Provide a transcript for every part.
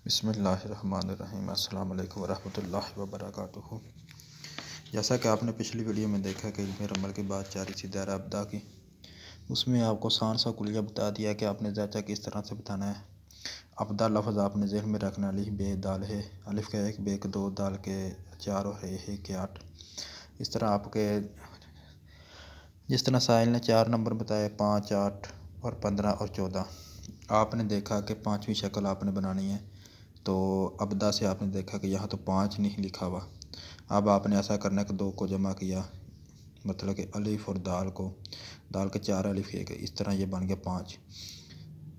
बिस्मिल्लाहिर्रहमानिर्रहीम। अस्सलाम वालेकुम वरहमतुल्लाहि वबरकातुहू। जैसा कि आपने पिछली वीडियो में देखा कि इल्म रमल की बात जारी थी दायरा अब्दा की, उसमें आपको आसान सा कुलिया बता दिया कि आपने ज़ाचा किस तरह से बताना है। अब्दा लफ्ज़ आपने ज़हन में रखना, अलिफ बे दाल है, अलिफ के 1 बे के 2 दाल के 4 और है के 8। इस तरह आपके जिस तरह साहिल ने 4 नंबर बताए 5, 8 और 15 और 14, आपने देखा कि पाँचवीं शक्ल आपने बनानी है। तो अब्दा से आपने देखा कि यहाँ तो 5 नहीं लिखा हुआ। अब आपने ऐसा करना कि 2 को जमा किया, मतलब कि अलिफ और दाल के 4 अलिफ एक, इस तरह ये बन गया 5।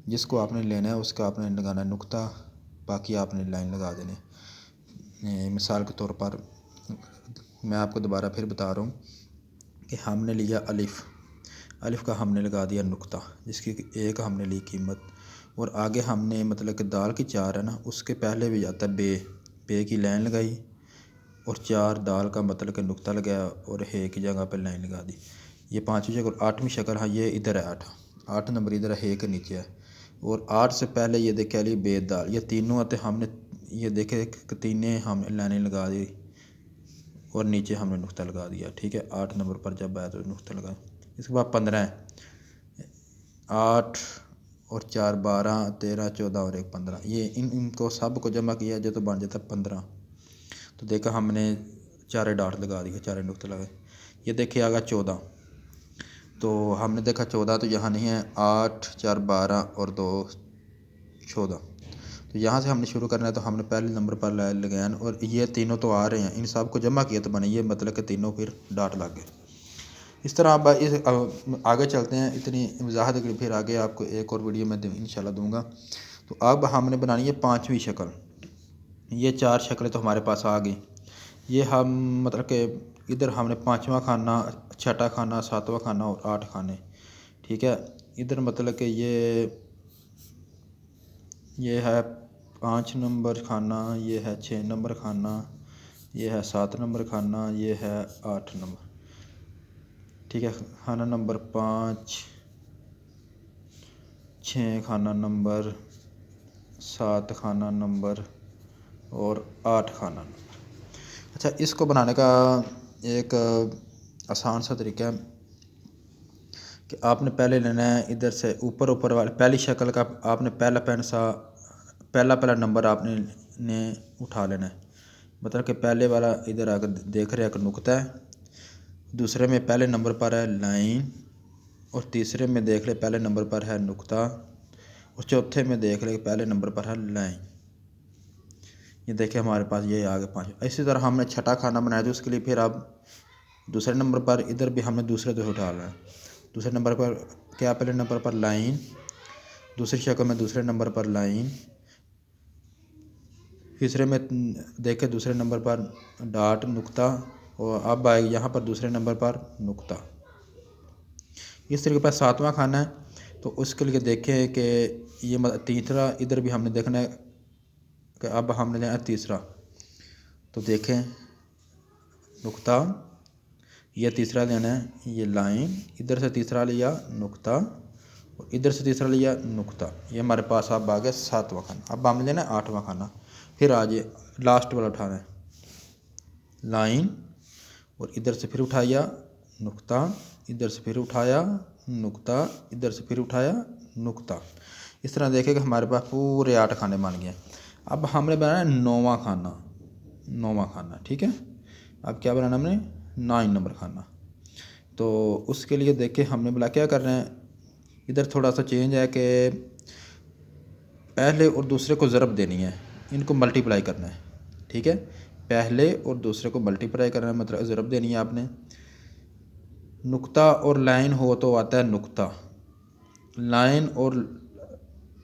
जिसको आपने लेना है उसका आपने लगाना नुक्ता, बाकी आपने लाइन लगा देनी। मिसाल के तौर पर मैं आपको दोबारा फिर बता रहा हूँ कि हमने लिया अलिफ का हमने लगा दिया नुक्ता, जिसकी एक हमने ली कीमत, और आगे हमने मतलब कि दाल की 4 है ना, उसके पहले भी जाता है बे की लाइन लगाई और 4 दाल का मतलब कि नुक्ता लगाया और है की जगह पर लाइन लगा दी। ये 5वीं शक्ल। 8वीं शक्ल, हाँ ये इधर है 8 नंबर इधर है के नीचे है, और 8 से पहले ये देखे अली बे दाल, ये तीनों आते हमने ये देखे तीनों हम लाइनें लगा दी और नीचे हमने नुक्ता लगा दिया। ठीक है, 8 नंबर पर जब आया तो नुक्ता लगा। इसके बाद 15 है, 8 और 4 12, 13, 14 और 1 15। ये इनको सब को जमा किया जो तो बन जाता 15। तो देखा हमने 4 डाट लगा दिए, 4 नुक्ते लगाए। ये देखिए आगा 14, तो हमने देखा 14 तो यहाँ नहीं है, 8, 4 12 और 2 14। तो यहाँ से हमने शुरू करना है, तो हमने पहले नंबर पर लगाया और ये तीनों तो आ रहे हैं, इन सब को जमा किया तो बने ये, मतलब कि तीनों फिर डाट लग गए। इस तरह अब आगे चलते हैं। इतनी वजाहत के फिर आगे आपको एक और वीडियो में इंशाल्लाह दूंगा। तो अब हमने बनानी है 5वीं शक्ल। ये 4 शक्लें तो हमारे पास आ गई। ये हम मतलब कि इधर हमने 5वां खाना, 6ठा खाना, 7वां खाना और 8 खाने। ठीक है, इधर मतलब कि ये है 5 नंबर खाना, ये है 6 नंबर खाना, ये है 7 नंबर खाना, ये है 8 नंबर। ठीक है, खाना नंबर 5, 6 खाना नंबर, 7 खाना नंबर और 8 खाना नंबर। अच्छा, इसको बनाने का एक आसान सा तरीका है कि आपने पहले लेना है इधर से ऊपर वाले पहली शक्ल का आपने पहला नंबर आपने उठा लेना है। मतलब कि पहले वाला इधर आकर देख रहे हैं एक नुक्ता है, दूसरे में पहले नंबर पर है लाइन, और तीसरे में देख ले पहले नंबर पर है नुक्ता, और चौथे में देख ले पहले नंबर पर है लाइन। ये देखिए हमारे पास ये आ गए 5। इसी तरह हमने 6ठा खाना बनाया, तो उसके लिए फिर अब दूसरे नंबर पर इधर भी हमने दूसरे दो उठा लेना है। दूसरे नंबर पर क्या, पहले नंबर पर लाइन, दूसरी शक्ल में दूसरे नंबर पर लाइन, तीसरे में देखे दूसरे नंबर पर डाट नुक्ता, और अब आए यहाँ पर दूसरे नंबर पर नुक्ता। इस तरीके पर 7वां खाना है, तो उसके लिए देखें कि ये तीसरा इधर भी हमने देखना है कि अब हमने लेना है तीसरा। तो देखें नुक्ता, ये तीसरा लेना है, ये लाइन, इधर से तीसरा लिया नुक्ता और इधर से तीसरा लिया नुक्ता। ये हमारे पास अब आ गया 7वां खाना। अब हमने लेना है 8वां खाना। फिर आज ये लास्ट वाला उठाना है, लाइन, और इधर से फिर उठाया नुक्ता, इधर से फिर उठाया नुक्ता, इधर से फिर उठाया नुक्ता। इस तरह देखें कि हमारे पास पूरे 8 खाने बन गए। अब हमने बनाना है 9वां खाना। ठीक है, अब क्या बनाना हमने 9 नंबर खाना। तो उसके लिए देखें हमने बोला क्या करना है, इधर थोड़ा सा चेंज है कि पहले और दूसरे को ज़रब देनी है, इनको मल्टीप्लाई करना है। ठीक है, पहले और दूसरे को मल्टीप्लाई करना है, मतलब ज़रब देनी है आपने। नुक्ता और लाइन हो तो आता है नुक्ता, लाइन और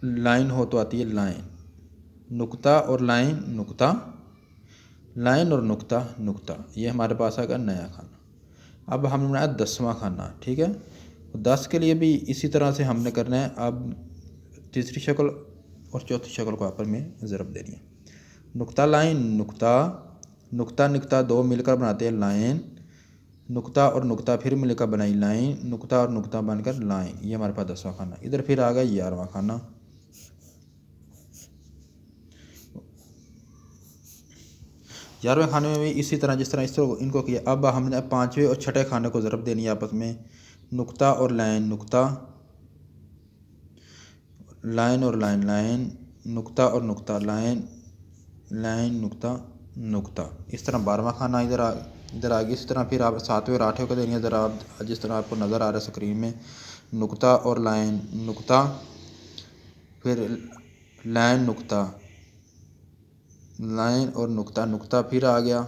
लाइन हो तो आती है लाइन, नुक्ता और लाइन नुक्ता, लाइन और नुक्ता नुक्ता। ये हमारे पास आ गया नया खाना। अब हमने बनाया 10वां खाना। ठीक है, 10 के लिए भी इसी तरह से हमने करना है। अब तीसरी शक्ल और चौथी शक्ल को आपस में ज़रब देनी है। नुक्ता लाइन नुक्ता, नुक्ता नुक्ता 2 मिलकर बनाते हैं लाइन, नुक्ता और नुक्ता फिर मिलकर बनाई लाइन, नुक्ता और नुक्ता बनकर लाइन। ये हमारे पास 10वां खाना। इधर फिर आ गया 11वां खाना, 11वें खाने में भी इसी तरह जिस तरह इनको किया। अब हमने 5वें और छठे खाने को ज़रब देनी है आपस में, नुक्ता और लाइन, नुक्ता लाइन और लाइन, लाइन नुक्ता और नुक्ता, लाइन लाइन नुक्ता नुक्ता। इस तरह 12वां खाना इधर आ गया। इसी तरह फिर आप 7वें और 8वें को देनी है ज़रा, आप जिस तरह आपको नज़र आ रहा है स्क्रीन में, नुक्ता और लाइन, नुक्ता, फिर लाइन नुक्ता, लाइन और नुक्ता, नुक्ता फिर आ गया।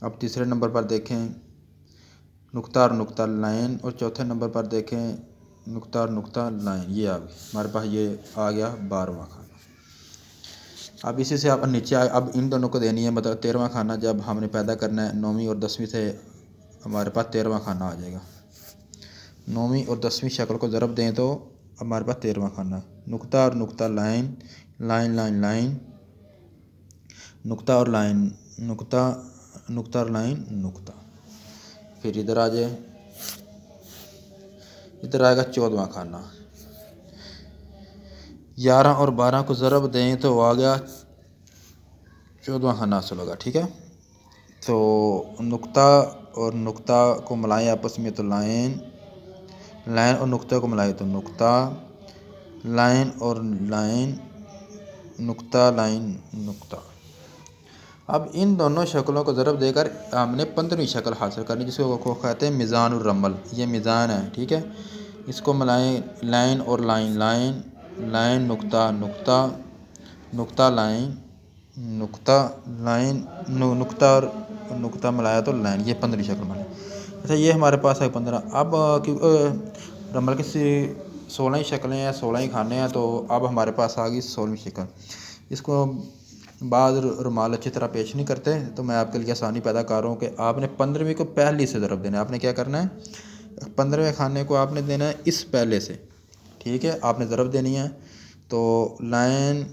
अब तीसरे नंबर पर देखें नुक्ता और नुक्ता लाइन, और चौथे नंबर पर देखें नुक्ता और नुक्ता लाइन। ये आ गया हमारे पास, ये आ गया 12वां खाना। अब इसी से आप नीचे अब इन दोनों को देनी है, मतलब 13वां खाना जब हमने पैदा करना है 9वीं और 10वीं से हमारे पास 13वां खाना आ जाएगा। 9वीं और 10वीं शक्ल को ज़रब दें तो हमारे पास 13वां खाना, नुक्ता और नुक्ता लाइन, लाइन लाइन लाइन, नुक्ता और लाइन, नुक्ता नुक्ता और लाइन नुक्ता। फिर इधर आ जाए, इधर आएगा 14वां खाना। 11 और 12 को ज़रब दें तो आ गया 14वां खाना हासिल होगा। ठीक है, तो नुक्ता और नुक्ता को मिलाएं आपस में तो लाइन, लाइन और नुक्ते को मिलाएं तो नुक्ता, लाइन और लाइन, नुक्ता लाइन नुक्ता। अब इन दोनों शक्लों को ज़रब देकर हमने 15वीं शक्ल हासिल करनी, जिसको कहते हैं मीज़ानुर रमल। ये मीज़ान है। ठीक है, इसको मिलाएं, लाइन और लाइन, लाइन लाइन नुक्ता नुक्ता, नुक्ता लाइन नुक्ता लाइन, नुक्ता और नुक्ता मिलाया तो लाइन। ये 15वीं शक्ल बनी। अच्छा, ये हमारे पास है 15। अब क्योंकि रमल की 16 ही शक्लें हैं, 16 ही खाने हैं, तो अब हमारे पास आ गई 16वीं शक्ल। इसको बाद रुमाल अच्छी तरह पेश नहीं करते, तो मैं आपके लिए आसानी पैदा कर रहा हूँ कि आपने 15वीं को पहली से ज़रब देना है। आपने क्या करना है, 15वें खाने को आपने देना है इस पहले से। ठीक है, आपने ज़रब देनी है। तो लाइन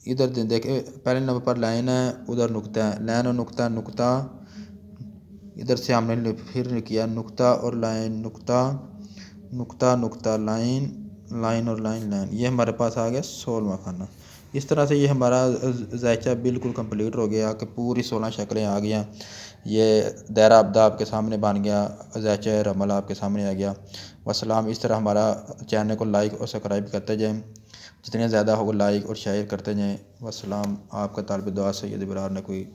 इधर देखे, पहले नंबर पर लाइन है, उधर नुक्ता है, लाइन और नुक्ता नुक्ता, इधर से हमने फिर किया नुक्ता और लाइन, नुक्ता नुक्ता नुक्ता लाइन, लाइन और लाइन लाइन। ये हमारे पास आ गया 16वां खाना। इस तरह से ये हमारा ज़ायचा बिल्कुल कंप्लीट हो गया कि पूरी 16 शक्लें आ गया। ये दायरा अब्दा आपके सामने बन गया, ज़ायचा रमल आपके सामने आ गया। वसलाम। इस तरह हमारा चैनल को लाइक और सब्सक्राइब करते जाएँ, जितने ज़्यादा हो लाइक और शेयर करते जाएँ। वसलाम। आपका तालिब दुआ सैयद इबरार नकवी।